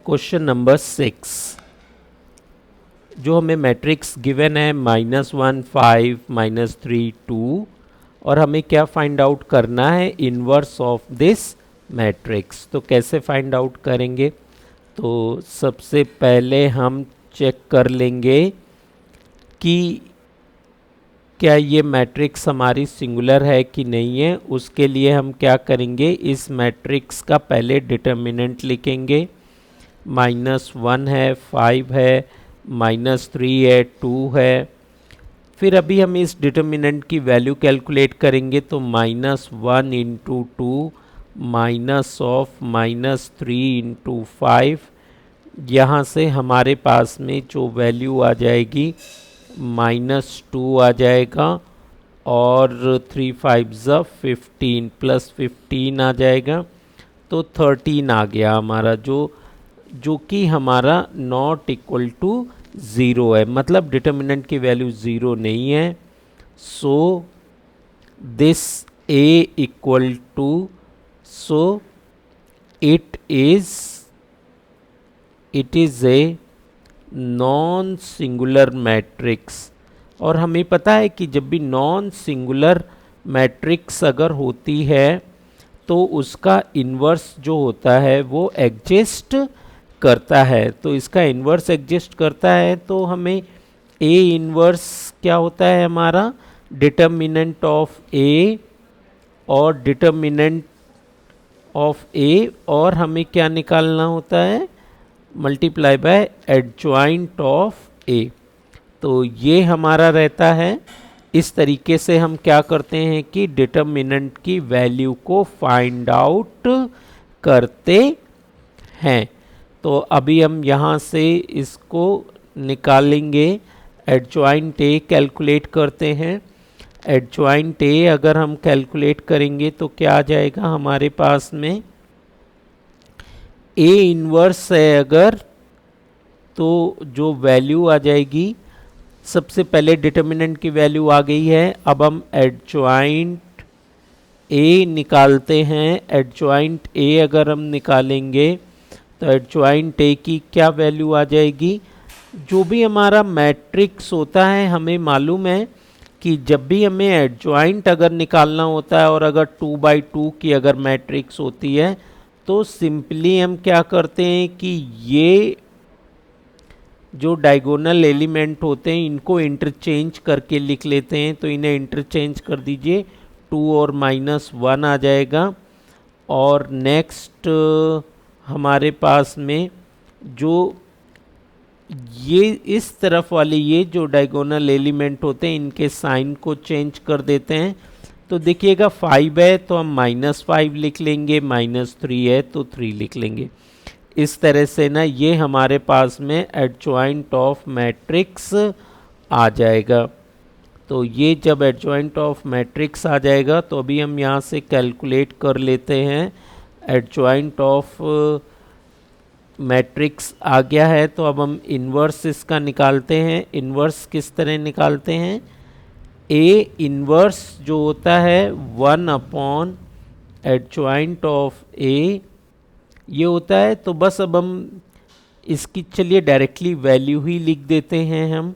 Question number 6 जो हमें matrix given है -1 5 -3 2 और हमें क्या फाइंड आउट करना है इन्वर्स ऑफ दिस मैट्रिक्स। तो कैसे फाइंड आउट करेंगे? तो सबसे पहले हम चेक कर लेंगे कि क्या ये मैट्रिक्स हमारी सिंगुलर है कि नहीं है। उसके लिए हम क्या करेंगे, इस मैट्रिक्स का पहले डिटर्मिनेंट लिखेंगे। -1 है, 5 है, -3 है, 2 है। फिर अभी हम इस डिटर्मिनेंट की वैल्यू कैलकुलेट करेंगे तो -1 इंटू 2 -3 इंटू 5, यहाँ से हमारे पास में जो वैल्यू आ जाएगी -2 आ जाएगा और 3 5 15 प्लस 15 आ जाएगा तो 13 आ गया हमारा, जो कि हमारा नॉट इक्वल टू 0 है, मतलब डिटर्मिनेंट की वैल्यू 0 नहीं है। So this a equal to, so it is a non singular matrix. और हमें पता है कि जब भी नॉन सिंगुलर मैट्रिक्स अगर होती है तो उसका इन्वर्स जो होता है वो एग्जिस्ट करता है। तो इसका इन्वर्स एग्जिस्ट करता है तो हमें ए इन्वर्स क्या होता है हमारा, डिटर्मिनेंट ऑफ ए और डिटर्मिनेंट ऑफ ए, और हमें क्या निकालना होता है, मल्टीप्लाई बाय एडजॉइंट ऑफ ए। तो ये हमारा रहता है। इस तरीके से हम क्या करते हैं कि डिटर्मिनेंट की वैल्यू को फाइंड आउट करते हैं। तो अभी हम यहाँ से इसको निकालेंगे, एडजॉइंट ए कैलकुलेट करते हैं। एडजॉइंट ए अगर हम कैलकुलेट करेंगे तो क्या आ जाएगा हमारे पास में, ए इन्वर्स है अगर, तो जो वैल्यू आ जाएगी, सबसे पहले डिटर्मिनेंट की वैल्यू आ गई है। अब हम एडजॉइंट ए निकालते हैं। एडजॉइंट ए अगर हम निकालेंगे तो एडजॉइंट ए की क्या वैल्यू आ जाएगी, जो भी हमारा मैट्रिक्स होता है हमें मालूम है कि जब भी हमें एडजॉइंट अगर निकालना होता है और अगर 2 बाई 2 की अगर मैट्रिक्स होती है तो सिंपली हम क्या करते हैं कि ये जो डायगोनल एलिमेंट होते हैं इनको इंटरचेंज करके लिख लेते हैं। तो इन्हें इंटरचेंज कर दीजिए, 2 और -1 आ जाएगा। और नेक्स्ट हमारे पास में जो ये इस तरफ वाले ये जो डायगोनल एलिमेंट होते हैं इनके साइन को चेंज कर देते हैं। तो देखिएगा 5 है तो हम -5 लिख लेंगे, -3 है तो 3 लिख लेंगे। इस तरह से ना ये हमारे पास में एडजॉइंट ऑफ मैट्रिक्स आ जाएगा। तो ये जब एडजॉइंट ऑफ मैट्रिक्स आ जाएगा तो अभी हम यहाँ से कैलकुलेट कर लेते हैं। एडजॉइंट ऑफ मैट्रिक्स आ गया है तो अब हम इन्वर्स इसका निकालते हैं। इन्वर्स किस तरह निकालते हैं, ए इन्वर्स जो होता है 1 अपॉन एडजॉइंट ऑफ ए ये होता है। तो बस अब हम इसकी चलिए डायरेक्टली वैल्यू ही लिख देते हैं। हम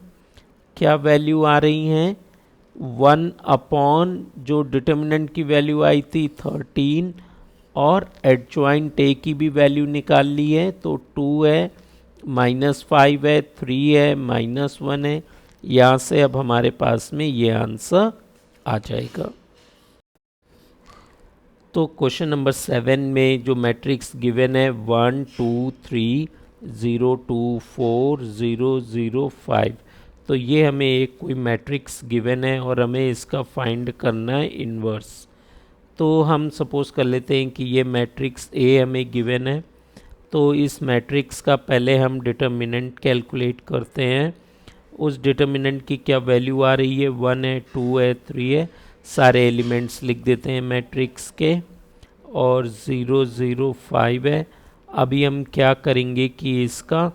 क्या वैल्यू आ रही हैं, 1 अपॉन जो डिटर्मिनेंट की वैल्यू आई थी 13 और एडजॉइंट ए की भी वैल्यू निकाल ली है तो 2 है, -5 है, 3 है, -1 है। यहाँ से अब हमारे पास में ये आंसर आ जाएगा। तो क्वेश्चन नंबर 7 में जो मैट्रिक्स गिवन है 1 2 3 0 2 4 0 0 5, तो ये हमें एक कोई मैट्रिक्स गिवन है और हमें इसका फाइंड करना है इन्वर्स। तो हम सपोज कर लेते हैं कि ये मैट्रिक्स ए हमें गिवन है। तो इस मैट्रिक्स का पहले हम डिटर्मिनेंट कैलकुलेट करते हैं। उस डिटर्मिनेंट की क्या वैल्यू आ रही है, 1 है, 2 है, 3 है। सारे एलिमेंट्स लिख देते हैं मैट्रिक्स के और 0 0 5 है। अभी हम क्या करेंगे कि इसका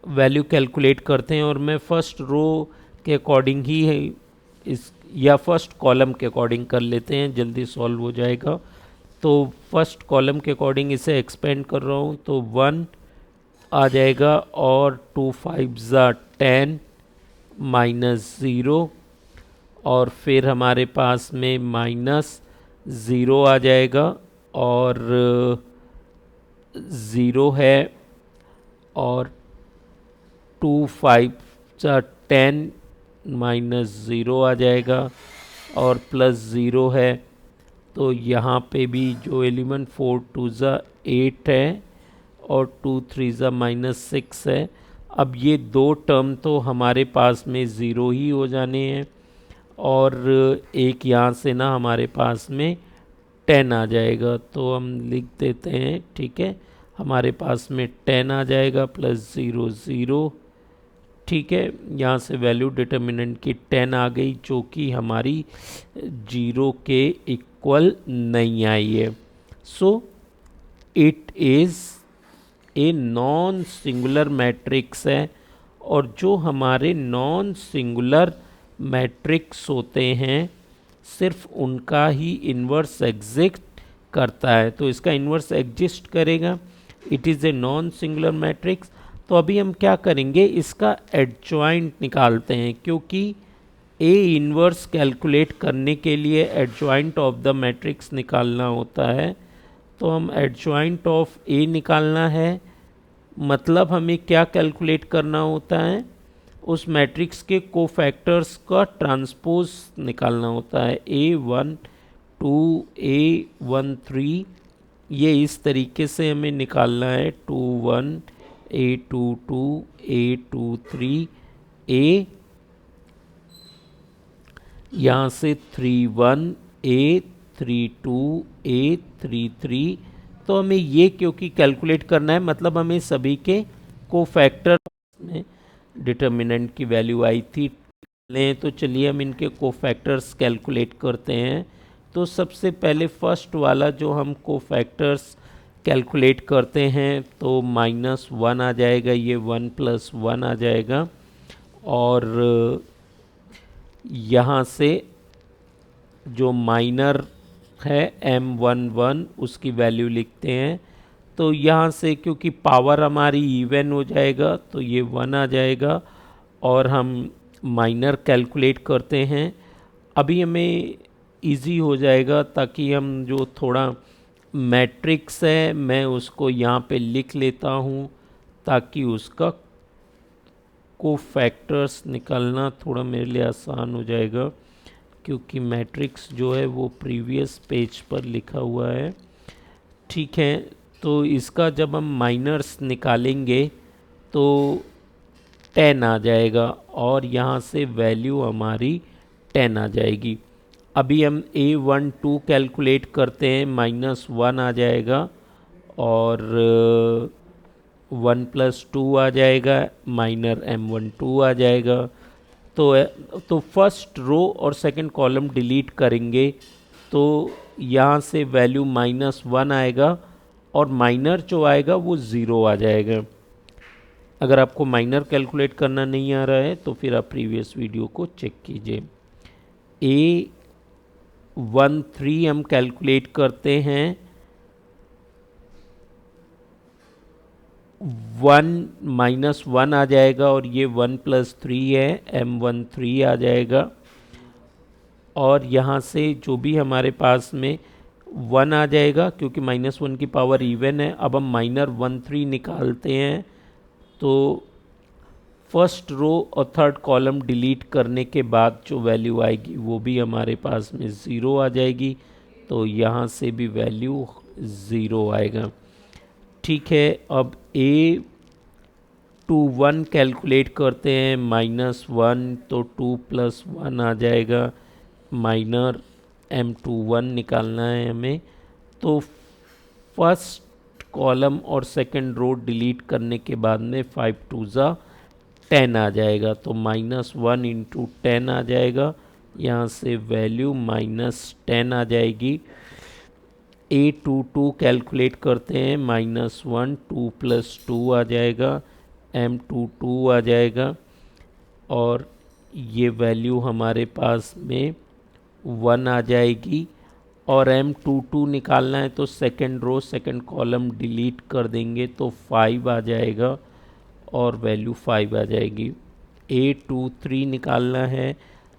वैल्यू कैलकुलेट करते हैं और मैं फर्स्ट रो के अकॉर्डिंग ही है इस या फर्स्ट कॉलम के अकॉर्डिंग कर लेते हैं, जल्दी सॉल्व हो जाएगा। तो फर्स्ट कॉलम के अकॉर्डिंग इसे एक्सपेंड कर रहा हूँ। तो 1 आ जाएगा, और 2 5 ज़ा 10 माइनस ज़ीरो, और फिर हमारे पास में माइनस ज़ीरो आ जाएगा, और ज़ीरो है, और 2 5 ज़ा 10 माइनस ज़ीरो आ जाएगा, और प्लस ज़ीरो है। तो यहाँ पे भी जो एलिमेंट 4 2 ज़ा 8 है, और 2 3 ज़ा माइनस 6 है। अब ये दो टर्म तो हमारे पास में ज़ीरो ही हो जाने हैं, और एक यहाँ से ना हमारे पास में 10 आ जाएगा, तो हम लिख देते हैं, ठीक है। हमारे पास में 10 आ जाएगा, प्लस ज़ीरो ज़ीरो, ठीक है। यहाँ से वैल्यू डिटर्मिनेंट की 10 आ गई, जो कि हमारी जीरो के इक्वल नहीं आई है। So it is a non singular matrix है, और जो हमारे नॉन सिंगुलर मैट्रिक्स होते हैं सिर्फ उनका ही इन्वर्स एग्जिस्ट करता है। तो इसका इन्वर्स एग्जिस्ट करेगा, it is a non singular matrix. तो अभी हम क्या करेंगे, इसका एडजॉइंट निकालते हैं, क्योंकि ए इन्वर्स कैलकुलेट करने के लिए एडजॉइंट ऑफ द मैट्रिक्स निकालना होता है। तो हम एडजॉइंट ऑफ ए निकालना है, मतलब हमें क्या कैलकुलेट करना होता है, उस मैट्रिक्स के कोफैक्टर्स का ट्रांसपोज निकालना होता है। A12 A13, ये इस तरीके से हमें निकालना है। 21 A22 A23 A, यहाँ से 31 A32 A33। तो हमें ये क्योंकि कैलकुलेट करना है, मतलब हमें सभी के कोफैक्टर में डिटर्मिनेंट की वैल्यू आई थी लें। तो चलिए हम इनके कोफैक्टर्स कैलकुलेट करते हैं। तो सबसे पहले फर्स्ट वाला जो हम कोफैक्टर्स कैलकुलेट करते हैं, तो -1 आ जाएगा, ये 1 + 1 आ जाएगा, और यहाँ से जो माइनर है M11 उसकी वैल्यू लिखते हैं। तो यहाँ से क्योंकि पावर हमारी इवन हो जाएगा, तो ये 1 आ जाएगा, और हम माइनर कैलकुलेट करते हैं। अभी हमें इजी हो जाएगा, ताकि हम जो थोड़ा मैट्रिक्स है मैं उसको यहाँ पे लिख लेता हूँ, ताकि उसका कोफैक्टर्स निकालना थोड़ा मेरे लिए आसान हो जाएगा, क्योंकि मैट्रिक्स जो है वो प्रीवियस पेज पर लिखा हुआ है, ठीक है। तो इसका जब हम माइनर्स निकालेंगे तो 10 आ जाएगा, और यहाँ से वैल्यू हमारी 10 आ जाएगी। अभी हम A12 कैलकुलेट करते हैं, -1 आ जाएगा, और 1 + 2 आ जाएगा, माइनर M12 आ जाएगा। तो फर्स्ट रो और सेकंड कॉलम डिलीट करेंगे, तो यहाँ से वैल्यू -1 आएगा, और माइनर जो आएगा वो ज़ीरो आ जाएगा। अगर आपको माइनर कैलकुलेट करना नहीं आ रहा है तो फिर आप प्रीवियस वीडियो को चेक कीजिए। A13 हम कैलकुलेट करते हैं, 1 -1 आ जाएगा, और ये 1 + 3 है, M13 आ जाएगा, और यहाँ से जो भी हमारे पास में 1 आ जाएगा, क्योंकि -1 की पावर इवन है। अब हम माइनर 13 निकालते हैं, तो फर्स्ट रो और थर्ड कॉलम डिलीट करने के बाद जो वैल्यू आएगी वो भी हमारे पास में ज़ीरो आ जाएगी, तो यहाँ से भी वैल्यू ज़ीरो आएगा, ठीक है। अब A21 कैलकुलेट करते हैं, -1, तो 2 + 1 आ जाएगा, माइनर M21 निकालना है हमें। तो फर्स्ट कॉलम और सेकंड रो डिलीट करने के बाद में 5 2 ज़ा 10 आ जाएगा, तो -1 × 10 आ जाएगा, यहाँ से वैल्यू -10 आ जाएगी। A22 कैलकुलेट करते हैं, -1, 2 + 2 आ जाएगा, M22 आ जाएगा, और ये वैल्यू हमारे पास में 1 आ जाएगी, और M22 निकालना है तो second row second column delete कर देंगे तो 5 आ जाएगा और वैल्यू 5 आ जाएगी। A23 निकालना है,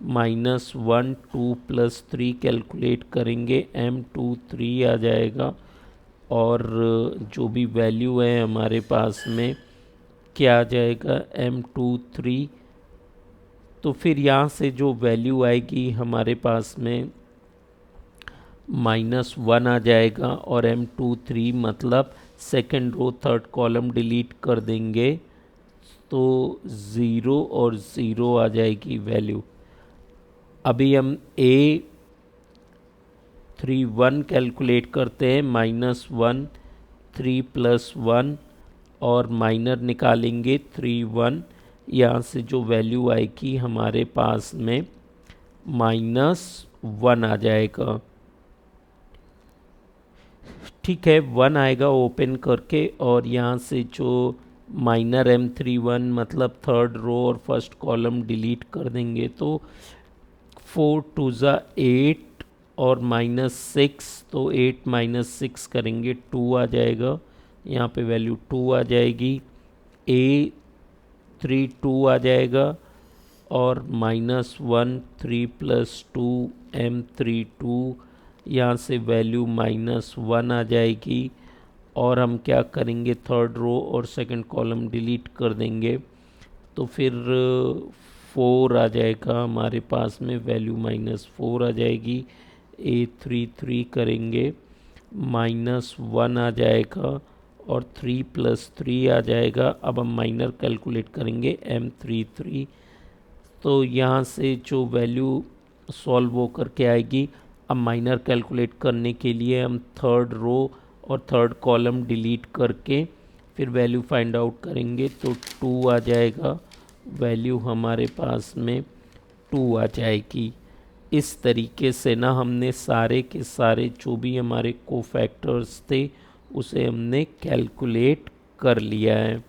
-1 2 + 3 कैलकुलेट करेंगे, M23 आ जाएगा और जो भी वैल्यू है हमारे पास में क्या आ जाएगा, M23। तो फिर यहाँ से जो वैल्यू आएगी हमारे पास में -1 आ जाएगा और M23 मतलब second row third column delete कर देंगे तो 0 और 0 आ जाएगी वैल्यू। अभी हम A31 कैलकुलेट करते हैं, -1 3 + 1 और माइनर निकालेंगे 3 1। यहाँ से जो वैल्यू आएगी हमारे पास में -1 आ जाएगा। ठीक है, 1 आएगा ओपन करके और यहाँ से जो माइनर M31 मतलब थर्ड रो और फर्स्ट कॉलम डिलीट कर देंगे तो 4 2 8 और -6, तो 8 - 6 करेंगे 2 आ जाएगा, यहाँ पे वैल्यू 2 आ जाएगी। A32 आ जाएगा और -1 3 + 2 M32, यहाँ से वैल्यू -1 आ जाएगी और हम क्या करेंगे थर्ड रो और सेकंड कॉलम डिलीट कर देंगे तो फिर 4 आ जाएगा हमारे पास में, वैल्यू -4 आ जाएगी। A33 करेंगे, -1 आ जाएगा और 3 + 3 आ जाएगा। अब हम माइनर कैलकुलेट करेंगे M33, तो यहाँ से जो वैल्यू सॉल्व होकर के आएगी, अब माइनर कैलकुलेट करने के लिए हम थर्ड रो और थर्ड कॉलम डिलीट करके फिर वैल्यू फाइंड आउट करेंगे तो 2 आ जाएगा, वैल्यू हमारे पास में 2 आ जाएगी। इस तरीके से ना हमने सारे के सारे जो भी हमारे कोफैक्टर्स थे उसे हमने कैलकुलेट कर लिया है।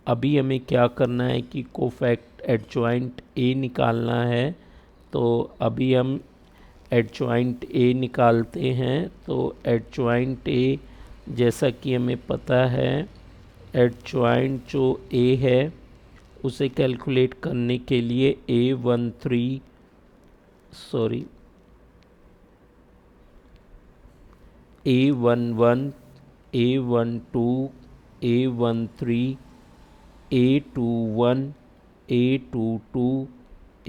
अभी हमें क्या करना है कि कोफैक्ट एडजॉइंट A निकालना है, तो अभी हम एडजॉइंट A निकालते हैं। तो एडजॉइंट A, जैसा कि हमें पता है, एडजॉइंट जो A है उसे कैलकुलेट करने के लिए A13 sorry A11 A12 A13 A21 A22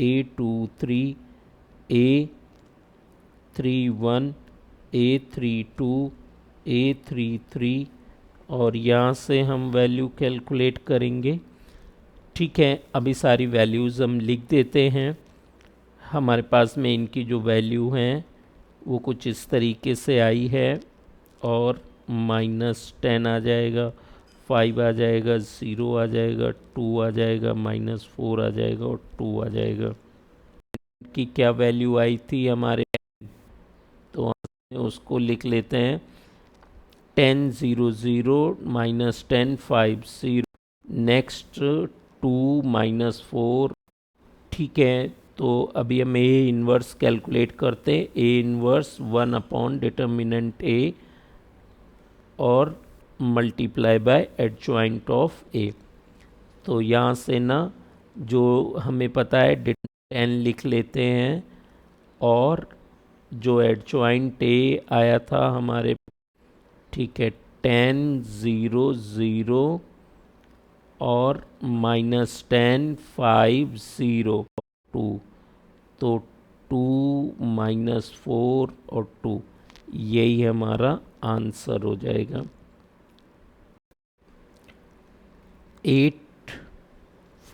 A23 A31 A32 A33 और यहाँ से हम वैल्यू कैलकुलेट करेंगे। ठीक है, अभी सारी वैल्यूज़ हम लिख देते हैं। हमारे पास में इनकी जो वैल्यू हैं वो कुछ इस तरीके से आई है और -10 आ जाएगा, 5 आ जाएगा, 0 आ जाएगा, 2 आ जाएगा, -4 आ जाएगा और 2 आ जाएगा। की क्या वैल्यू आई थी हमारे, तो उसको लिख लेते हैं 10 0 0 -10 5 0, नेक्स्ट 2 -4। ठीक है, तो अभी हम A इन्वर्स कैलकुलेट करते हैं। A इन्वर्स 1 डिटर्मिनेंट A और multiply by adjoint of A। तो यहाँ से ना जो हमें पता है 10 लिख लेते हैं और जो एडजॉइंट A आया था हमारे, ठीक है, 10 0 0 और -10 5 0 2, तो 2 -4 और 2, यही हमारा आंसर हो जाएगा। 8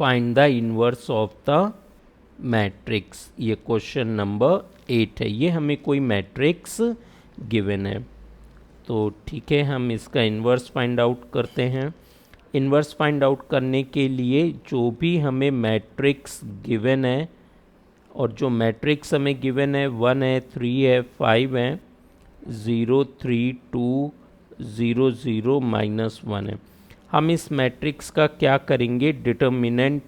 find the inverse of the matrix, ये क्वेश्चन नंबर 8 है। ये हमें कोई मैट्रिक्स गिवन है, तो ठीक है हम इसका इन्वर्स फाइंड आउट करते हैं। इन्वर्स फाइंड आउट करने के लिए जो भी हमें मैट्रिक्स गिवन है, और जो मैट्रिक्स हमें गिवन है 1 है 3 है 5 है, 0 3 2 0 0 -1 है। हम इस मैट्रिक्स का क्या करेंगे, डिटर्मिनेंट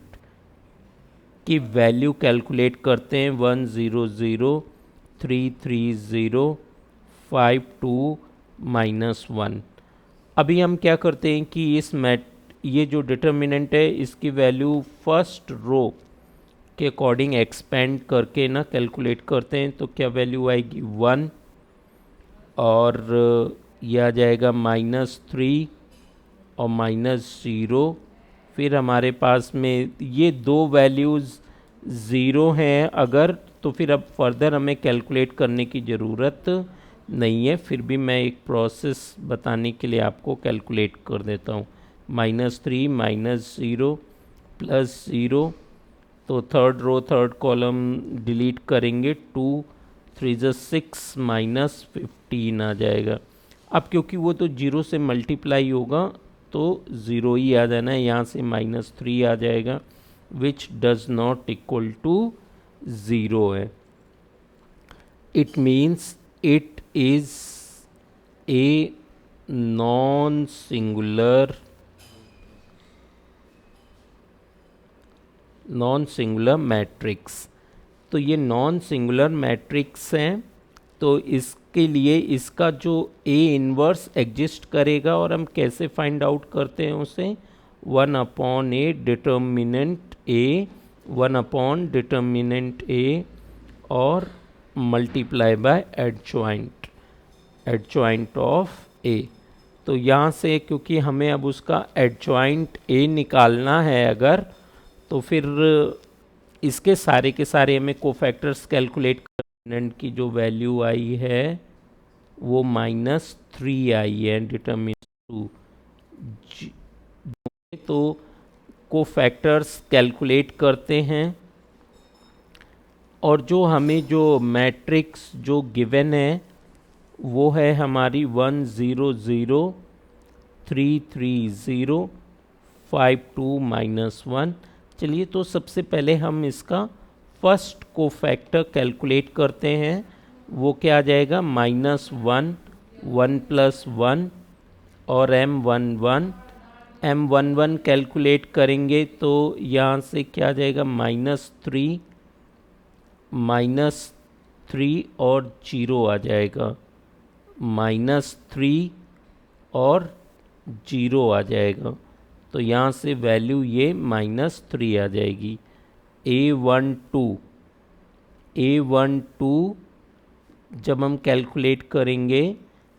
की वैल्यू कैलकुलेट करते हैं। 1 0 0 3 3 0 5 2 -1। अभी हम क्या करते हैं कि ये जो डिटर्मिनेंट है इसकी वैल्यू फर्स्ट रो के अकॉर्डिंग एक्सपेंड करके ना कैलकुलेट करते हैं। तो क्या वैल्यू आएगी 1 और ये आ जाएगा -3 और -0। फिर हमारे पास में ये दो वैल्यूज़ ज़ीरो हैं अगर, तो फिर अब फर्दर हमें कैलकुलेट करने की ज़रूरत नहीं है। फिर भी मैं एक प्रोसेस बताने के लिए आपको कैलकुलेट कर देता हूँ। -3 -0 +0, तो third row third column delete करेंगे, 2 3 6 -15 आ जाएगा। अब क्योंकि वो तो जीरो से मल्टीप्लाई होगा तो ज़ीरो ही आ जाना है, यहाँ से -3 आ जाएगा which does not equal to zero है। It means it is a non singular matrix. तो ये नॉन सिंगुलर मैट्रिक्स हैं, तो इसके लिए इसका जो ए इन्वर्स एग्जिस्ट करेगा, और हम कैसे फाइंड आउट करते हैं उसे, 1/a डिटर्मिनेंट ए, 1/डिटर्मिनेंट ए और मल्टीप्लाई बाय एडजॉइंट ऑफ ए। तो यहाँ से क्योंकि हमें अब उसका एडजॉइंट ए निकालना है अगर, तो फिर इसके सारे के सारे हमें कोफैक्टर्स कैलकुलेट डिटर्मिनेंट की जो वैल्यू आई है वो -3 आई है डिटर्मिनेंट 2। तो कोफैक्टर्स कैलकुलेट करते हैं, और जो हमें जो मैट्रिक्स जो गिवन है वो है हमारी 1 0 0 3 3 0 5 2 -1। चलिए, तो सबसे पहले हम इसका फर्स्ट कोफैक्टर कैलकुलेट करते हैं। वो क्या आ जाएगा, -1 1 + 1 और m11 कैलकुलेट करेंगे तो यहाँ से क्या आ जाएगा, -3 और 0 आ जाएगा, -3 और 0 आ जाएगा। तो यहाँ से वैल्यू ये -3 आ जाएगी। A12 जब हम कैलकुलेट करेंगे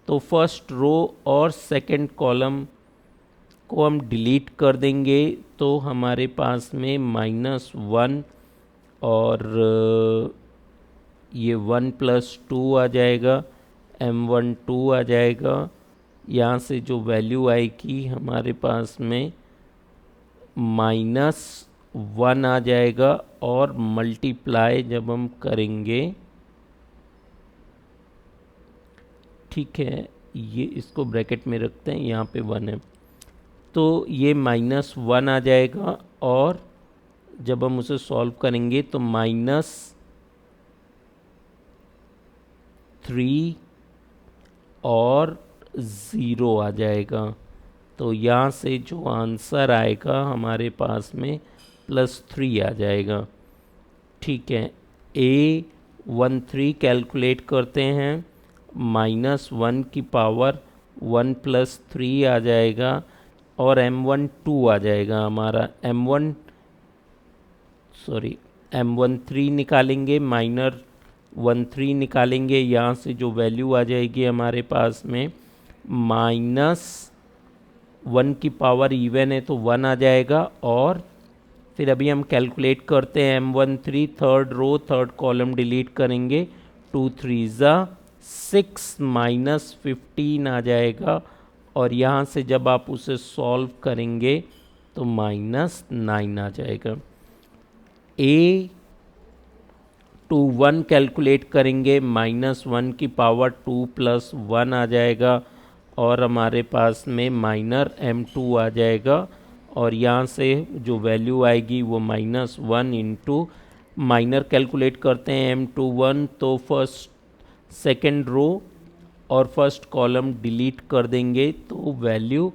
तो फर्स्ट रो और सेकंड कॉलम को हम डिलीट कर देंगे, तो हमारे पास में -1 और ये 1 + 2 आ जाएगा, m12 आ जाएगा। यहाँ से जो वैल्यू आएगी हमारे पास में -1 आ जाएगा, और मल्टीप्लाई जब हम करेंगे, ठीक है, ये इसको ब्रैकेट में रखते हैं, यहाँ पे 1 है, तो ये -1 आ जाएगा, और जब हम उसे सॉल्व करेंगे तो -3 और 0 आ जाएगा। तो यहाँ से जो आंसर आएगा हमारे पास में +3 आ जाएगा। ठीक है, A13 कैलकुलेट करते हैं, -1 की पावर 1 + 3 आ जाएगा, और m12 आ जाएगा हमारा, m13 निकालेंगे, -13 निकालेंगे, यहाँ से जो वैल्यू आ जाएगी हमारे पास में -1 की पावर इवन है तो 1 आ जाएगा। और फिर अभी हम कैलकुलेट करते हैं, m13 third row third column delete करेंगे, 2 3 6 -15 आ जाएगा, और यहाँ से जब आप उसे सॉल्व करेंगे तो -9 आ जाएगा। A21 कैलकुलेट करेंगे, -1 की पावर 2 + 1 आ जाएगा, और हमारे पास में माइनर m2 आ जाएगा, और यहाँ से जो वैल्यू आएगी वो -1 इंटू माइनर कैलकुलेट करते हैं m21, तो फर्स्ट सेकेंड रो और फर्स्ट कॉलम डिलीट कर देंगे, तो वैल्यू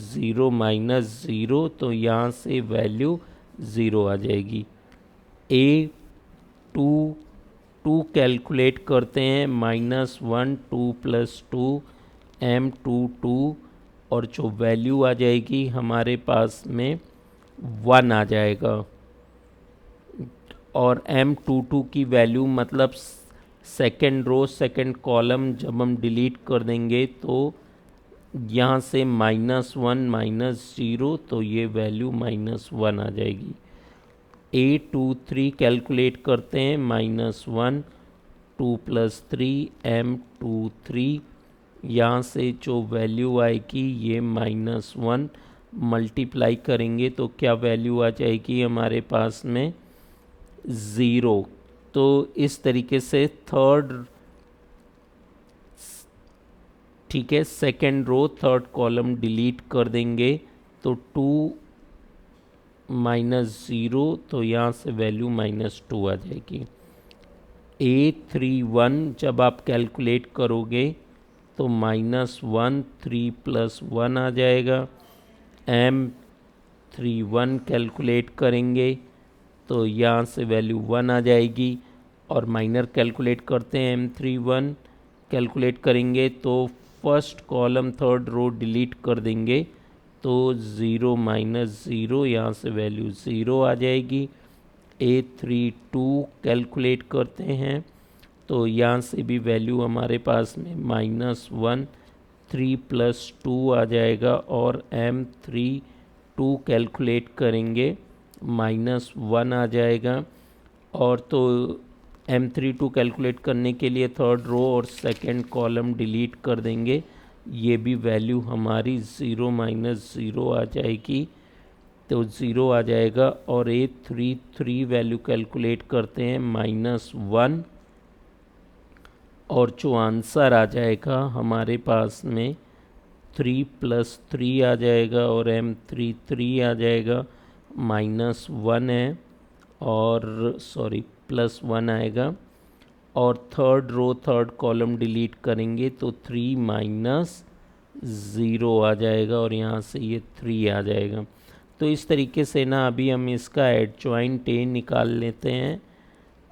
0 -0, तो यहाँ से वैल्यू 0 आ जाएगी। A21 टू कैलकुलेट करते हैं, -1 2 + 2 m22 और जो वैल्यू आ जाएगी हमारे पास में 1 आ जाएगा। और m22 की वैल्यू मतलब सेकेंड रो सेकेंड कॉलम जब हम डिलीट कर देंगे तो यहाँ से -1 -0 तो ये वैल्यू -1 आ जाएगी। A23 कैलकुलेट करते हैं, -1 2 + 3 m23, यहाँ से जो वैल्यू आएगी ये -1 मल्टीप्लाई करेंगे तो क्या वैल्यू आ जाएगी हमारे पास में 0। तो इस तरीके से थर्ड, ठीक है, second row third column delete कर देंगे तो 2 -0 तो यहाँ से वैल्यू -2 आ जाएगी। A31 जब आप कैलकुलेट करोगे तो -1 3 + 1 आ जाएगा। M31 कैलकुलेट करेंगे तो यहाँ से वैल्यू 1 आ जाएगी। और माइनर कैलकुलेट करते हैं, M31 कैलकुलेट करेंगे तो first column third row delete कर देंगे तो 0 -0 यहाँ से वैल्यू 0 आ जाएगी। A32 कैलकुलेट करते हैं तो यहाँ से भी वैल्यू हमारे पास में -1 3 + 2 आ जाएगा। और M32 कैलकुलेट करेंगे -1 आ जाएगा। और तो M32 कैलकुलेट करने के लिए थर्ड रो और सेकंड कॉलम डिलीट कर देंगे, ये भी वैल्यू हमारी 0 -0 आ जाएगी तो 0 आ जाएगा। और A33 वैल्यू कैलकुलेट करते हैं -1 और जो आंसर आ जाएगा हमारे पास में 3 + 3 आ जाएगा और M33 आ जाएगा -1 है और सॉरी +1 आएगा। और third row third column delete करेंगे तो 3 - 0 आ जाएगा और यहाँ से ये 3 आ जाएगा। तो इस तरीके से ना अभी हम इसका एडजॉइंट ए निकाल लेते हैं।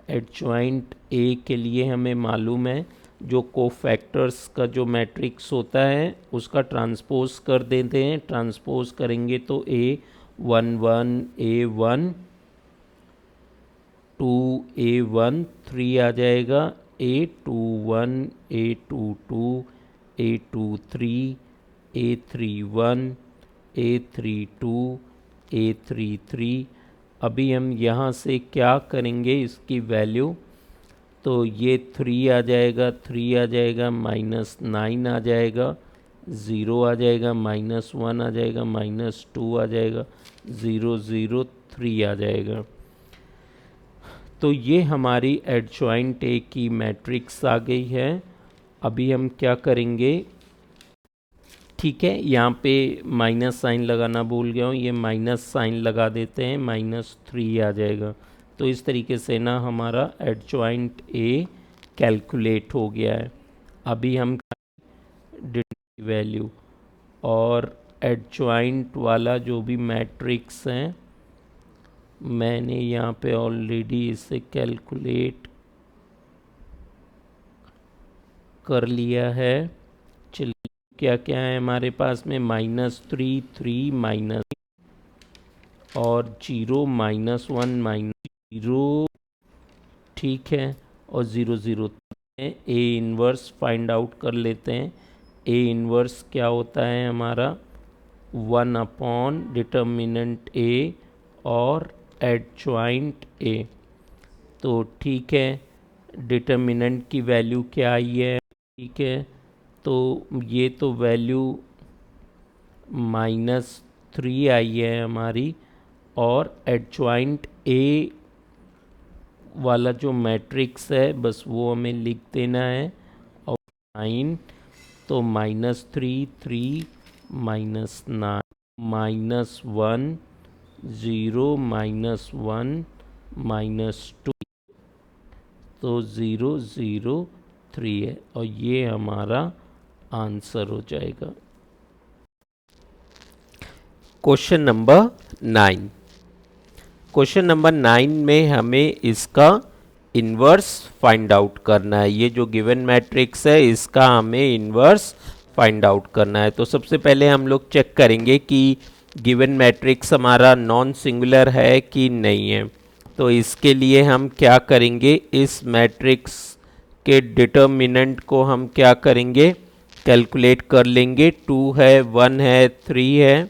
एडजॉइंट ए के लिए हमें मालूम है जो कोफैक्टर्स का जो मैट्रिक्स होता है उसका ट्रांसपोज कर देते हैं। ट्रांसपोज करेंगे तो A11 A1 2A1 3 आ जाएगा। A21 A22 A23 A31 A32 A33। अभी हम यहाँ से क्या करेंगे इसकी वैल्यू, तो ये 3 आ जाएगा, 3 आ जाएगा, -9 आ जाएगा, 0 आ जाएगा, -1 आ जाएगा, -2 आ जाएगा, 0 0 3 आ जाएगा। तो ये हमारी एडजॉइंट ए की मैट्रिक्स आ गई है। अभी हम क्या करेंगे, ठीक है, यहाँ पे माइनस साइन लगाना भूल गया हूँ, ये माइनस साइन लगा देते हैं, -3 आ जाएगा। तो इस तरीके से ना हमारा एडजॉइंट ए कैलकुलेट हो गया है। अभी हम वैल्यू और एडजॉइंट वाला जो भी मैट्रिक्स है मैंने यहाँ पे ऑलरेडी इसे कैलकुलेट कर लिया है। चलिए क्या क्या है हमारे पास में, -3 3 माइनस और 0 -1 -0, ठीक है, और 0 0 ए इन्वर्स फाइंड आउट कर लेते हैं। ए इन्वर्स क्या होता है हमारा 1/डिटर्मिनेंट ए और एडजॉइंट ए। तो ठीक है, डिटर्मिनेंट की वैल्यू क्या आई है, ठीक है, तो ये तो वैल्यू -3 आई है हमारी। और एडजॉइंट ए वाला जो मैट्रिक्स है बस वो हमें लिख देना है। और 9 तो -3 3 -9 -1 0 -1 -2 तो 0 0 3 है और ये हमारा आंसर हो जाएगा। Question number 9। क्वेश्चन नंबर 9 में हमें इसका इन्वर्स फाइंड आउट करना है। ये जो गिवन मैट्रिक्स है इसका हमें इन्वर्स फाइंड आउट करना है। तो सबसे पहले हम लोग चेक करेंगे कि गिवन मैट्रिक्स हमारा नॉन सिंगुलर है कि नहीं है। तो इसके लिए हम क्या करेंगे, इस मैट्रिक्स के डिटर्मिनेंट को हम क्या करेंगे, कैलकुलेट कर लेंगे। 2 है, 1 है, 3 है,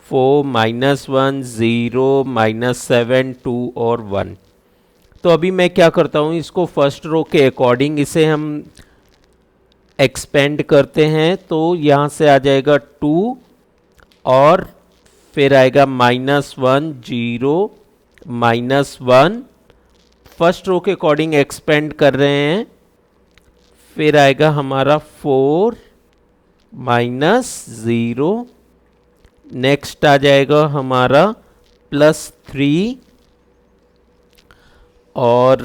4 -1 0 -7 2 और 1। तो अभी मैं क्या करता हूँ, इसको फर्स्ट रो के अकॉर्डिंग इसे हम एक्सपेंड करते हैं। तो यहाँ से आ जाएगा 2 और फिर आएगा -1 0 -1, फर्स्ट रो के अकॉर्डिंग एक्सपेंड कर रहे हैं। फिर आएगा हमारा 4 -0, नेक्स्ट आ जाएगा हमारा +3 और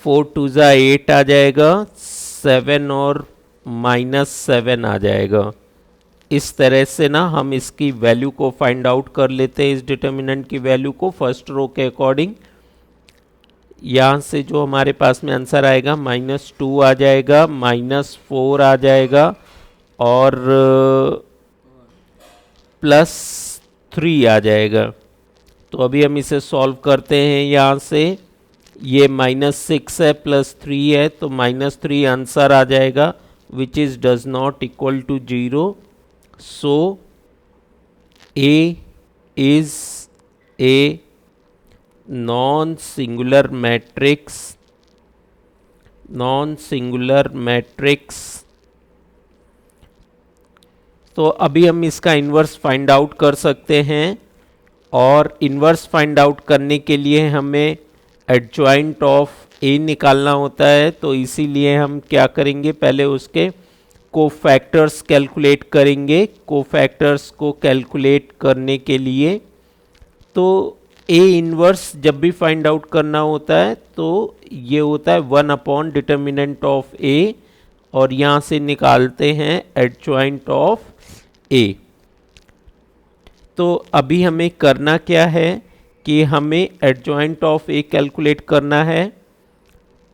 4 2 ज़ा 8 आ जाएगा, 7 और -7 आ जाएगा। इस तरह से ना हम इसकी वैल्यू को फाइंड आउट कर लेते हैं, इस डिटर्मिनेंट की वैल्यू को फर्स्ट रो के अकॉर्डिंग। यहाँ से जो हमारे पास में आंसर आएगा -2 आ जाएगा, -4 आ जाएगा और +3 आ जाएगा। तो अभी हम इसे सॉल्व करते हैं। यहाँ से ये -6 है, +3 है, तो -3 आंसर आ जाएगा, which is does not equal to 0। So A is a non-singular matrix, non-singular matrix। तो अभी हम इसका इन्वर्स फाइंड आउट कर सकते हैं और इन्वर्स फाइंड आउट करने के लिए हमें एडजॉइंट ऑफ ए निकालना होता है। तो इसीलिए हम क्या करेंगे, पहले उसके कोफैक्टर्स कैलकुलेट करेंगे। कोफैक्टर्स को कैलकुलेट करने के लिए तो ए इन्वर्स जब भी फाइंड आउट करना होता है तो ये होता है 1 डिटर्मिनेंट ऑफ ए और यहाँ से निकालते हैं एडजॉइंट ऑफ ए। तो अभी हमें करना क्या है कि हमें एडजॉइंट ऑफ ए कैलकुलेट करना है।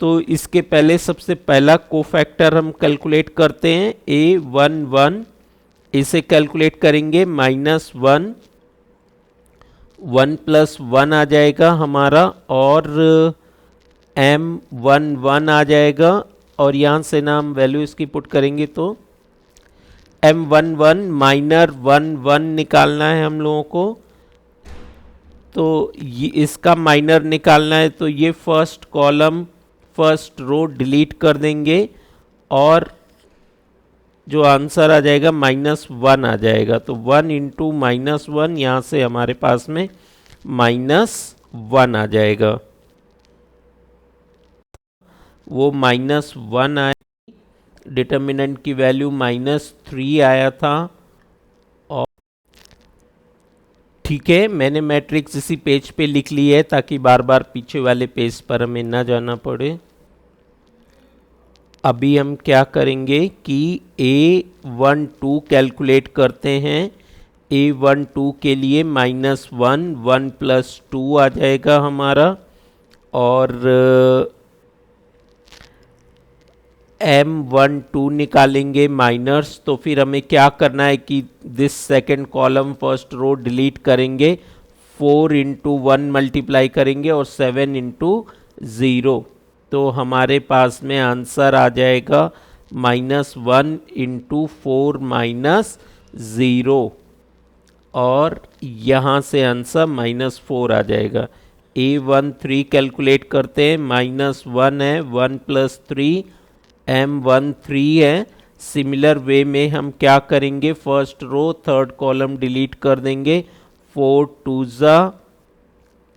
तो इसके पहले सबसे पहला कोफैक्टर हम कैलकुलेट करते हैं, A11। इसे कैलकुलेट करेंगे -1, 1 + 1 आ जाएगा हमारा और M11 आ जाएगा और यहाँ से ना हम वैल्यू इसकी पुट करेंगे तो M11 -1 निकालना है हम लोगों को। तो ये इसका माइनर निकालना है, तो ये first column first row delete कर देंगे और जो आंसर आ जाएगा -1 आ जाएगा। तो 1 × -1, यहाँ से हमारे पास में -1 आ जाएगा। वो -1 आया, डिटर्मिनेंट की वैल्यू -3 आया था। और ठीक है, मैंने मैट्रिक्स इसी पेज पे लिख ली है ताकि बार बार पीछे वाले पेज पर हमें ना जाना पड़े। अभी हम क्या करेंगे कि A12 कैलकुलेट करते हैं। A12 के लिए -1, 1 + 2 आ जाएगा हमारा और M12 निकालेंगे माइनर्स। तो फिर हमें क्या करना है कि this second column first row delete करेंगे, 4 × 1 मल्टीप्लाई करेंगे और 7 × 0। तो हमारे पास में आंसर आ जाएगा -1 × 4 -0 और यहाँ से आंसर -4 आ जाएगा। A13 कैलकुलेट करते हैं, -1 है, 1 + 3 M13 है। सिमिलर वे में हम क्या करेंगे, first row third column delete कर देंगे, 4 2 ज़ा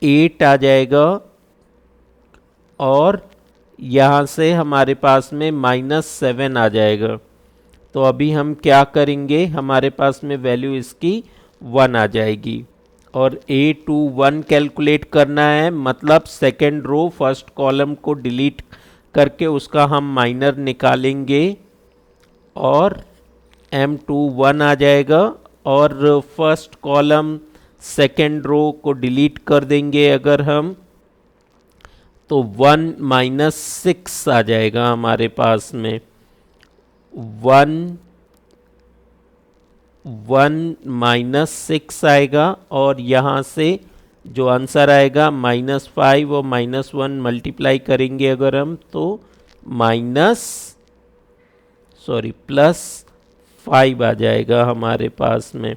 8 आ जाएगा और यहाँ से हमारे पास में -7 आ जाएगा। तो अभी हम क्या करेंगे, हमारे पास में वैल्यू इसकी 1 आ जाएगी और A21 कैलकुलेट करना है, मतलब सेकेंड रो फर्स्ट कॉलम को डिलीट करके उसका हम माइनर निकालेंगे और M21 आ जाएगा और फर्स्ट कॉलम सेकेंड रो को डिलीट कर देंगे अगर हम, तो 1 - 6 आ जाएगा हमारे पास में। 1 - 6 आएगा और यहाँ से जो आंसर आएगा -5 और -1 मल्टीप्लाई करेंगे अगर हम, तो +5 आ जाएगा हमारे पास में।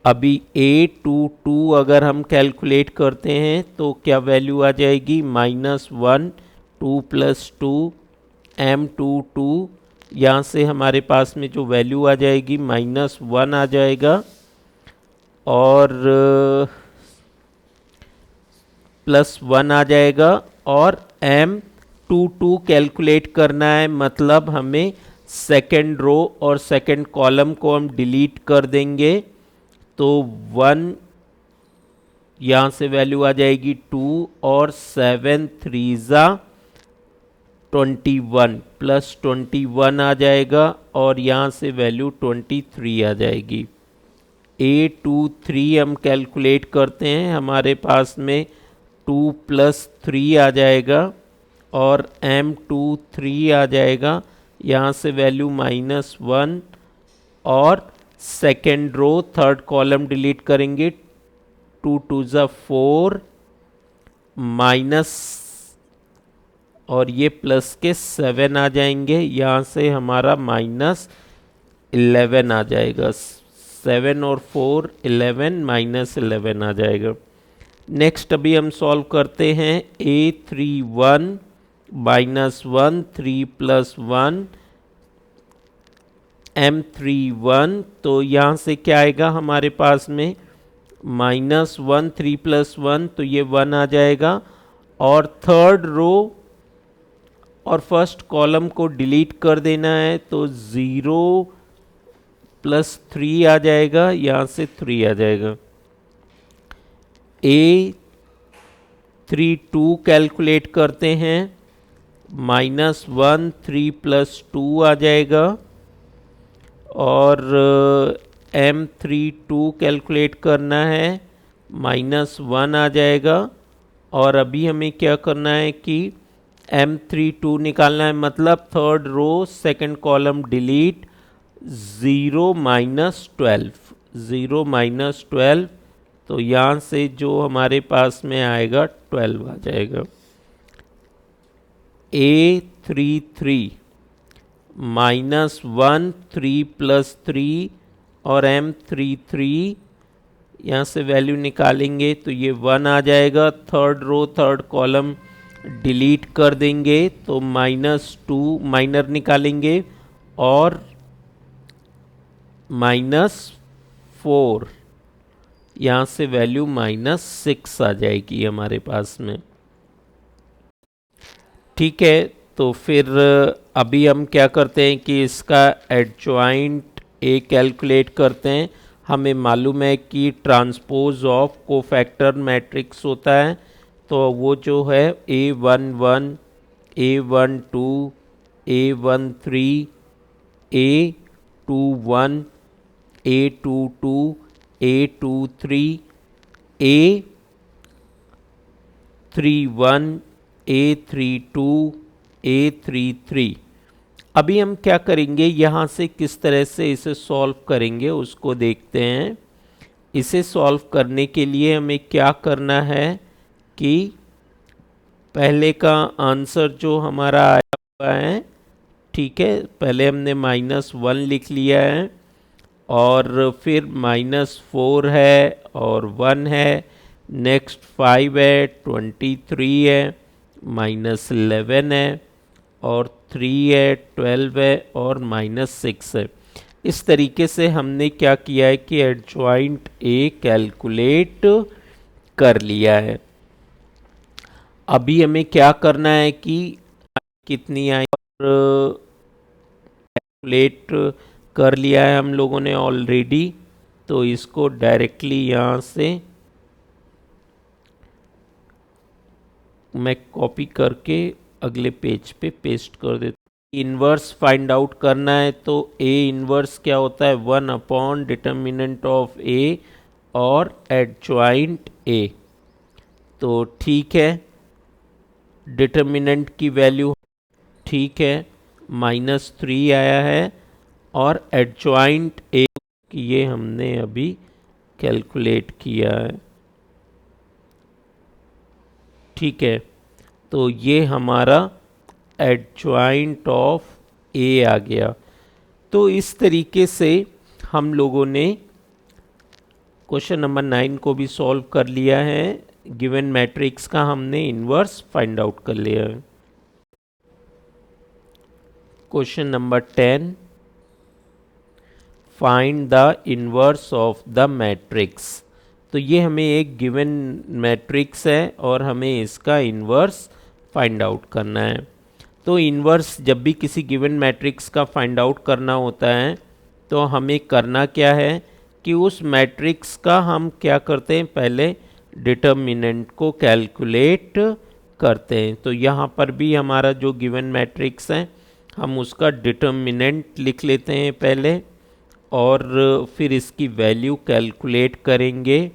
अभी A22 अगर हम कैलकुलेट करते हैं तो क्या वैल्यू आ जाएगी, -1, 2 + 2 M22। यहाँ से हमारे पास में जो वैल्यू आ जाएगी -1 आ जाएगा और +1 आ जाएगा। और M22 कैलकुलेट करना है, मतलब हमें सेकेंड रो और सेकेंड कॉलम को हम डिलीट कर देंगे। तो 1 यहाँ से वैल्यू आ जाएगी 2 और 7 × 3 = 21 +21 आ जाएगा और यहाँ से वैल्यू 23 आ जाएगी। A23 हम कैलकुलेट करते हैं, हमारे पास में 2 + 3 आ जाएगा और M23 आ जाएगा। यहाँ से वैल्यू -1 और second row third column delete करेंगे। 2 × 2 = 4 माइनस और ये प्लस के 7 आ जाएंगे। यहाँ से हमारा -11 आ जाएगा। 7 और 4 11 -11 आ जाएगा। नेक्स्ट अभी हम सॉल्व करते हैं। A31 -1 3 + 1 M31। तो यहाँ से क्या आएगा हमारे पास में -1 3 + 1, तो ये 1 आ जाएगा और थर्ड रो और फर्स्ट कॉलम को डिलीट कर देना है, तो 0 + 3 आ जाएगा। यहाँ से 3 आ जाएगा। A32 कैलकुलेट करते हैं, -1 3 + 2 आ जाएगा और M32 कैलकुलेट करना है, -1 आ जाएगा। और अभी हमें क्या करना है कि M32 निकालना है, मतलब third row second column delete. 0 - 12 0 - 12, तो यहाँ से जो हमारे पास में आएगा 12 आ जाएगा। A33 -1 3 + 3 और M33 यहाँ से वैल्यू निकालेंगे तो ये 1 आ जाएगा। Third row third column delete कर देंगे तो -2 माइनर निकालेंगे और -4, यहाँ से वैल्यू -6 आ जाएगी हमारे पास में। ठीक है, तो फिर अभी हम क्या करते हैं कि इसका एडजॉइंट ए कैलकुलेट करते हैं। हमें मालूम है कि ट्रांसपोज ऑफ कोफैक्टर मैट्रिक्स होता है, तो वो जो है A11 A12 A13 A21 A22 A23 A31 A32 A33। अभी हम क्या करेंगे, यहाँ से किस तरह से इसे सॉल्व करेंगे उसको देखते हैं। इसे सॉल्व करने के लिए हमें क्या करना है कि पहले का आंसर जो हमारा आया हुआ है, ठीक है, पहले हमने -1 लिख लिया है और फिर -4 है और 1 है, नेक्स्ट 5 है, 23 है, -11 है और 3 है, 12 है और -6 है। इस तरीके से हमने क्या किया है कि एडजॉइंट ए कैलकुलेट कर लिया है। अभी हमें क्या करना है कि कितनी आई और कैलकुलेट कर लिया है हम लोगों ने ऑलरेडी, तो इसको डायरेक्टली यहाँ से मैं कॉपी करके अगले पेज पे पेस्ट कर देता हूँ। इन्वर्स फाइंड आउट करना है, तो ए इन्वर्स क्या होता है, 1 डिटर्मिनेंट ऑफ ए और एडजॉइंट ए। तो ठीक है, डिटर्मिनेंट की वैल्यू ठीक है -3 आया है, और एडजॉइंट ए ये हमने अभी कैलकुलेट किया है। ठीक है, तो ये हमारा एडजॉइंट ऑफ ए आ गया। तो इस तरीके से हम लोगों ने क्वेश्चन नंबर 9 को भी सॉल्व कर लिया है। गिवन मैट्रिक्स का हमने इन्वर्स फाइंड आउट कर लिया है। Question number 10, find the inverse of the matrix. तो ये हमें एक गिवन मैट्रिक्स है और हमें इसका इन्वर्स फाइंड आउट करना है। तो इन्वर्स जब भी किसी गिवन मैट्रिक्स का फाइंड आउट करना होता है तो हमें करना क्या है कि उस मैट्रिक्स का हम क्या करते हैं, पहले डिटर्मिनेंट को कैलकुलेट करते हैं। तो यहाँ पर भी हमारा जो गिवन मैट्रिक्स है हम उसका डिटर्मिनेंट लिख लेते हैं पहले, और फिर इसकी वैल्यू कैलकुलेट करेंगे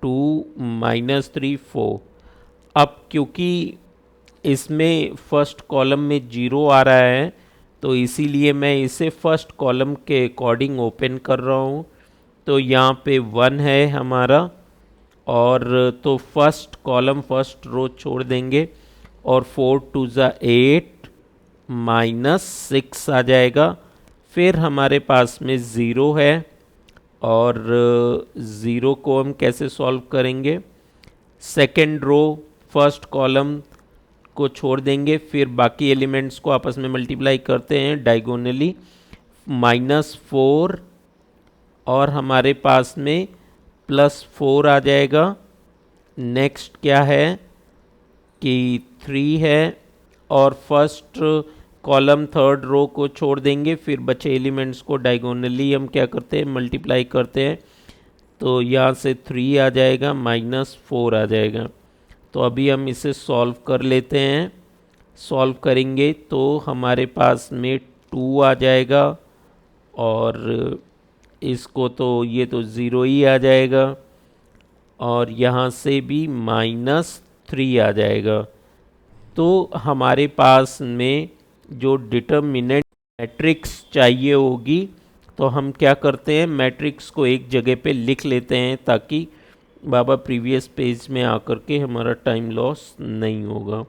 2 -3 4। अब क्योंकि इसमें फर्स्ट कॉलम में 0 आ रहा है तो इसीलिए मैं इसे फर्स्ट कॉलम के अकॉर्डिंग ओपन कर रहा हूँ। तो यहाँ पे 1 है हमारा, और तो फर्स्ट कॉलम फर्स्ट रो छोड़ देंगे, और 4 2 8 -6 आ जाएगा। फिर हमारे पास में 0 है, और 0 को हम कैसे सॉल्व करेंगे, सेकेंड रो फर्स्ट कॉलम को छोड़ देंगे, फिर बाकी एलिमेंट्स को आपस में मल्टीप्लाई करते हैं डायगोनली, -4, और हमारे पास में +4 आ जाएगा। नेक्स्ट क्या है कि 3 है, और फर्स्ट कॉलम थर्ड रो को छोड़ देंगे, फिर बचे एलिमेंट्स को डायगोनली हम क्या करते हैं, मल्टीप्लाई करते हैं। तो यहाँ से 3 आ जाएगा, -4 आ जाएगा। तो अभी हम इसे सॉल्व कर लेते हैं। सॉल्व करेंगे तो हमारे पास में 2 आ जाएगा, और इसको तो ये तो 0 ही आ जाएगा, और यहाँ से भी -3 आ जाएगा। तो हमारे पास में जो डिटर्मिनेंट मैट्रिक्स चाहिए होगी, तो हम क्या करते हैं, मैट्रिक्स को एक जगह पे लिख लेते हैं ताकि बाबा प्रीवियस पेज में आकर के हमारा टाइम लॉस नहीं होगा।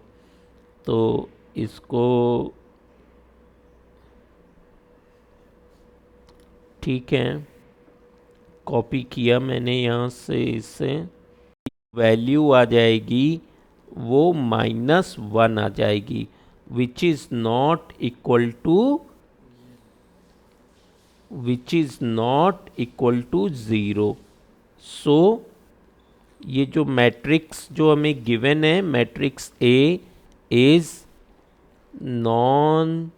तो इसको ठीक है, कॉपी किया मैंने यहाँ से, इसे वैल्यू आ जाएगी वो -1 आ जाएगी, which is not equal to 0। सो ये जो मैट्रिक्स जो हमें गिवन है, matrix A is non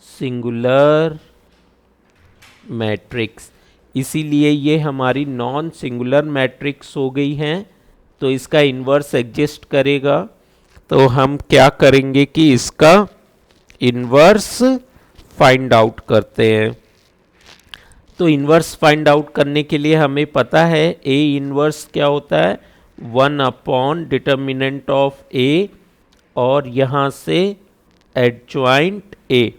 singular matrix, इसीलिए ये हमारी नॉन सिंगुलर मैट्रिक्स हो गई है। तो इसका इन्वर्स एग्जिस्ट करेगा, तो हम क्या करेंगे कि इसका इन्वर्स फाइंड आउट करते हैं। तो इन्वर्स फाइंड आउट करने के लिए हमें पता है ए इन्वर्स क्या होता है, 1 डिटर्मिनेंट ऑफ ए, और यहाँ से एडजॉइंट ए।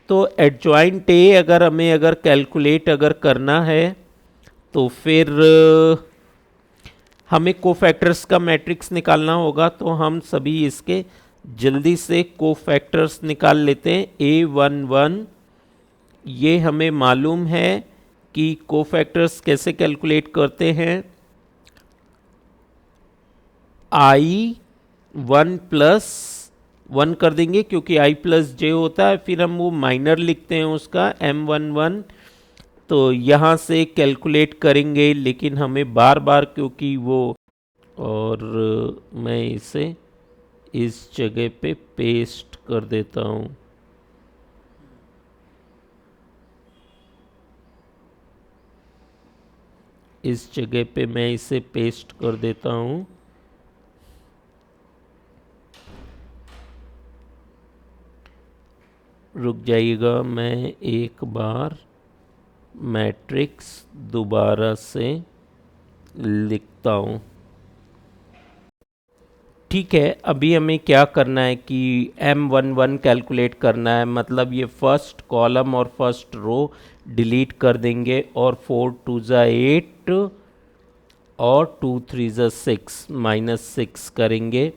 तो एडजॉइंट ए अगर कैलकुलेट करना है तो फिर हमें कोफैक्टर्स का मैट्रिक्स निकालना होगा। तो हम सभी इसके जल्दी से कोफैक्टर्स निकाल लेते हैं। A11 ये हमें मालूम है कि कोफैक्टर्स कैसे कैलकुलेट करते हैं, i1+1 कर देंगे क्योंकि i+j होता है, फिर हम वो माइनर लिखते हैं उसका M11। तो यहाँ से कैलकुलेट करेंगे, लेकिन हमें बार बार क्योंकि वो, और मैं इसे इस जगह पे पेस्ट कर देता हूँ। इस जगह पे मैं इसे पेस्ट कर देता हूँ। रुक जाइएगा, मैं एक बार मैट्रिक्स दोबारा से लिखता हूँ। ठीक है, अभी हमें क्या करना है कि M11 कैलकुलेट करना है, मतलब ये फर्स्ट कॉलम और फर्स्ट रो डिलीट कर देंगे और 4 2 ज़ा 8 और 2 3 ज़ा 6 -6 करेंगे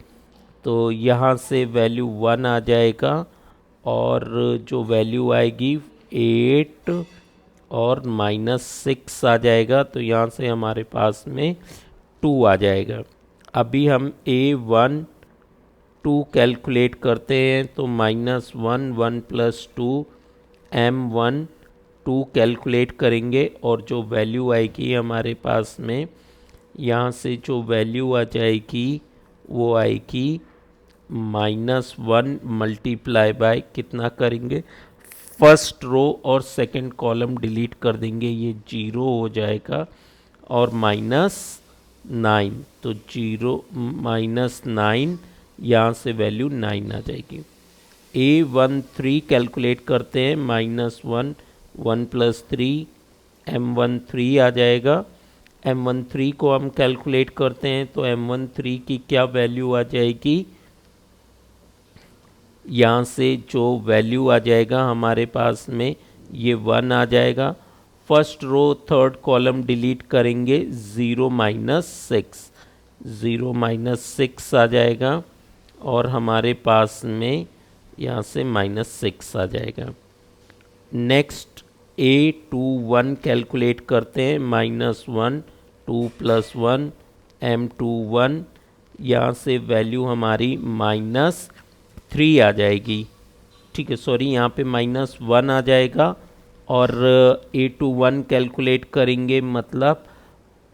तो यहाँ से वैल्यू 1 आ जाएगा और जो वैल्यू आएगी 8 और -6 आ जाएगा, तो यहाँ से हमारे पास में 2 आ जाएगा। अभी हम A1 2 कैलकुलेट करते हैं तो -1 1 + 2 M1 2 कैलकुलेट करेंगे और जो वैल्यू आएगी हमारे पास में, यहाँ से जो वैल्यू आ जाएगी वो आएगी -1 मल्टीप्लाई बाय कितना करेंगे, फर्स्ट रो और सेकंड कॉलम डिलीट कर देंगे, ये 0 हो जाएगा और -9, तो 0 -9, यहाँ से वैल्यू 9 आ जाएगी। A13 कैलकुलेट करते हैं, -1 1 + 3 M13 आ जाएगा। M13 को हम कैलकुलेट करते हैं तो M13 की क्या वैल्यू आ जाएगी, यहाँ से जो वैल्यू आ जाएगा हमारे पास में ये 1 आ जाएगा। First row third column delete करेंगे, 0 -6, 0 -6 आ जाएगा और हमारे पास में यहाँ से -6 आ जाएगा। नेक्स्ट A21 कैलकुलेट करते हैं, -1 2 + 1 M21, यहाँ से वैल्यू हमारी -3 आ जाएगी। ठीक है, सॉरी, यहाँ पे -1 आ जाएगा और A21 कैलकुलेट करेंगे, मतलब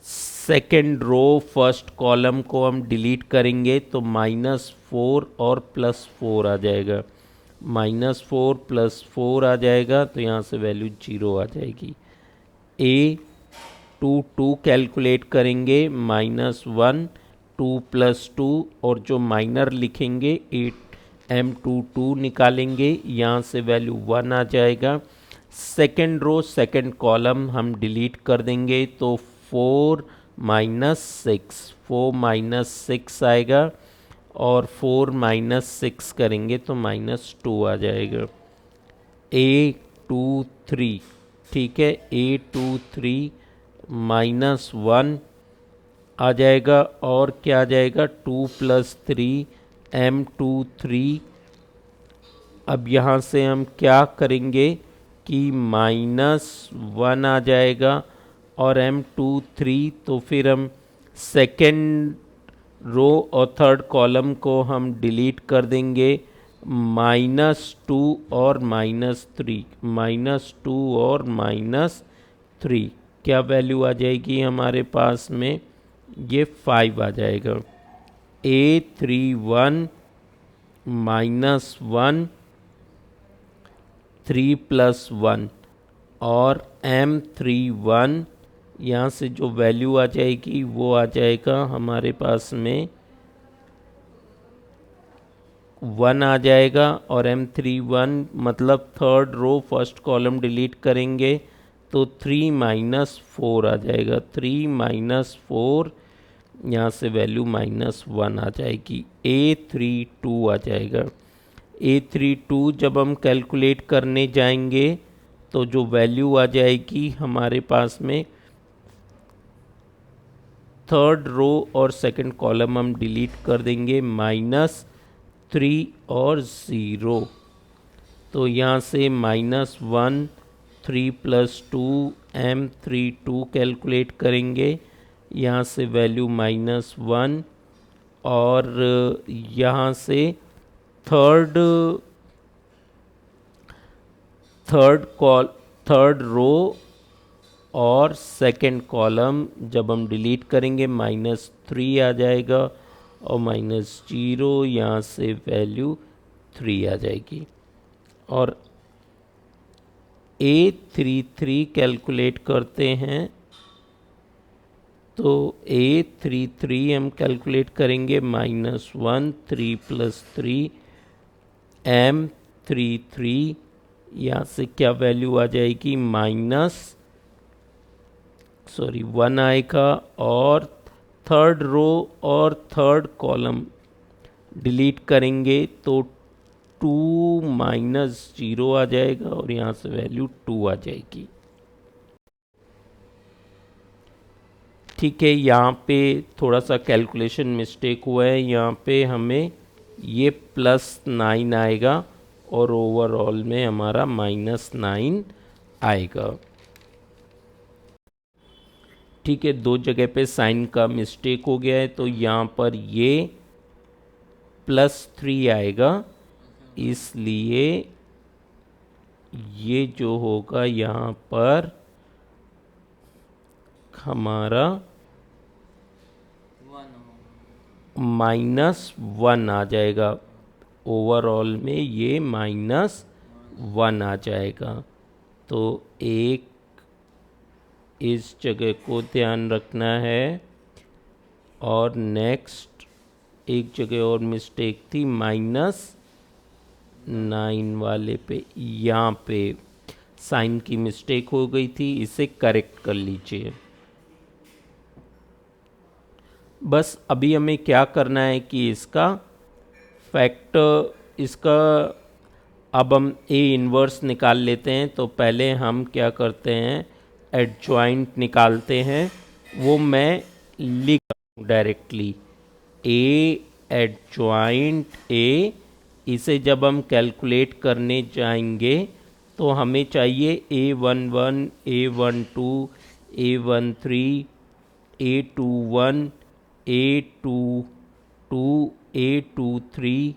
सेकेंड रो फर्स्ट कॉलम को हम डिलीट करेंगे तो -4 और +4 आ जाएगा, -4 + 4 आ जाएगा, तो यहाँ से वैल्यू 0 आ जाएगी। A22 कैलकुलेट करेंगे, -1 2 + 2 और जो माइनर लिखेंगे M22 निकालेंगे, यहाँ से वैल्यू 1 आ जाएगा। सेकेंड रो सेकेंड कॉलम हम डिलीट कर देंगे तो 4 -6, 4 -6 आएगा और 4 -6 करेंगे तो -2 आ जाएगा। A23, ठीक है, A23 -1 आ जाएगा और क्या आ जाएगा, 2 + 3 M23। अब यहाँ से हम क्या करेंगे कि -1 आ जाएगा और M23, तो फिर हम सेकेंड रो और थर्ड कॉलम को हम डिलीट कर देंगे, -2 और -3, -2 और -3, क्या वैल्यू आ जाएगी हमारे पास में, ये 5 आ जाएगा। A31 -1 3 + 1 और M31, यहाँ से जो वैल्यू आ जाएगी वो आ जाएगा हमारे पास में 1 आ जाएगा और M31 मतलब third row first column delete करेंगे तो 3 -4 आ जाएगा, 3 -4, यहाँ से वैल्यू -1 आ जाएगी। A32 आ जाएगा। A32 जब हम कैलकुलेट करने जाएंगे तो जो वैल्यू आ जाएगी हमारे पास में, थर्ड रो और सेकंड कॉलम हम डिलीट कर देंगे, -3 और 0, तो यहाँ से -1 3 + 2 M32 कैलकुलेट करेंगे, यहाँ से वैल्यू -1 और यहाँ से थर्ड थर्ड रो और सेकंड कॉलम जब हम डिलीट करेंगे -3 आ जाएगा और -0, यहाँ से वैल्यू 3 आ जाएगी। और A33 कैलकुलेट करते हैं तो A33 हम कैलकुलेट करेंगे, -1 3 + 3 M33, यहाँ से क्या वैल्यू आ जाएगी, 1 आएगा और थर्ड रो और थर्ड कॉलम डिलीट करेंगे तो 2 माइनस 0 आ जाएगा और यहाँ से वैल्यू 2 आ जाएगी। ठीक है, यहाँ पे थोड़ा सा कैलकुलेशन मिस्टेक हुआ है, यहाँ पे हमें ये +9 आएगा और ओवरऑल में हमारा -9 आएगा। ठीक है, दो जगह पे साइन का मिस्टेक हो गया है, तो यहाँ पर ये +3 आएगा, इसलिए ये जो होगा यहाँ पर हमारा -1 आ जाएगा। ओवरऑल में ये -1 आ जाएगा। तो एक इस जगह को ध्यान रखना है। और नेक्स्ट एक जगह और मिस्टेक थी -9 वाले पे, यहाँ पे साइन की मिस्टेक हो गई थी, इसे करेक्ट कर लीजिए। बस अभी हमें क्या करना है कि इसका फैक्टर, इसका अब हम ए इन्वर्स निकाल लेते हैं। तो पहले हम क्या करते हैं, एडजॉइंट निकालते हैं, वो मैं लिख रहा हूँ डायरेक्टली, ए एडजॉइंट ए। इसे जब हम कैलकुलेट करने जाएंगे तो हमें चाहिए A11, A12, A13, A21, A22, A23,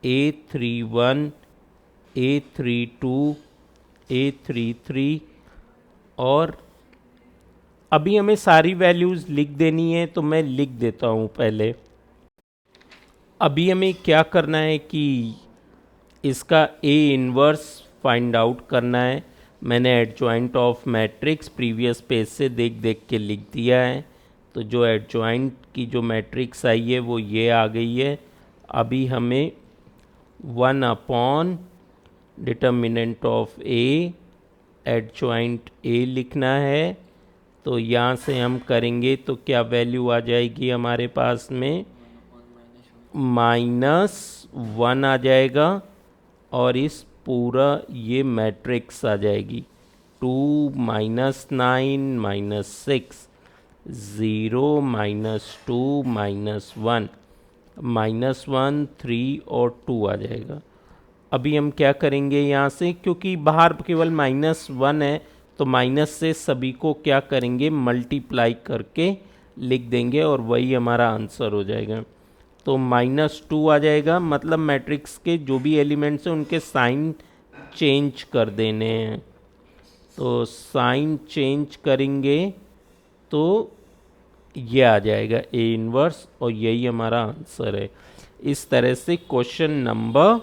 A31, A32, A33 और अभी हमें सारी वैल्यूज़ लिख देनी है, तो मैं लिख देता हूँ पहले। अभी हमें क्या करना है कि इसका ए इन्वर्स फाइंड आउट करना है। मैंने adjoint of matrix previous page से देख देख के लिख दिया है। तो जो एडजॉइंट की जो मैट्रिक्स आई है वो ये आ गई है। अभी हमें 1 determinant of A adjoint A लिखना है। तो यहाँ से हम करेंगे तो क्या वैल्यू आ जाएगी हमारे पास में, -1 आ जाएगा और इस पूरा ये मैट्रिक्स आ जाएगी 2 -9 -6 0 -2 -1 -1 3 और 2 आ जाएगा। अभी हम क्या करेंगे यहाँ से, क्योंकि बाहर केवल -1 है तो माइनस से सभी को क्या करेंगे, मल्टीप्लाई करके लिख देंगे और वही हमारा आंसर हो जाएगा। तो -2 आ जाएगा, मतलब मैट्रिक्स के जो भी एलिमेंट्स हैं उनके साइन चेंज कर देने हैं। तो साइन चेंज करेंगे तो ये आ जाएगा ए इन्वर्स और यही हमारा आंसर है। इस तरह से क्वेश्चन नंबर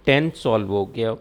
10 सॉल्व हो गया।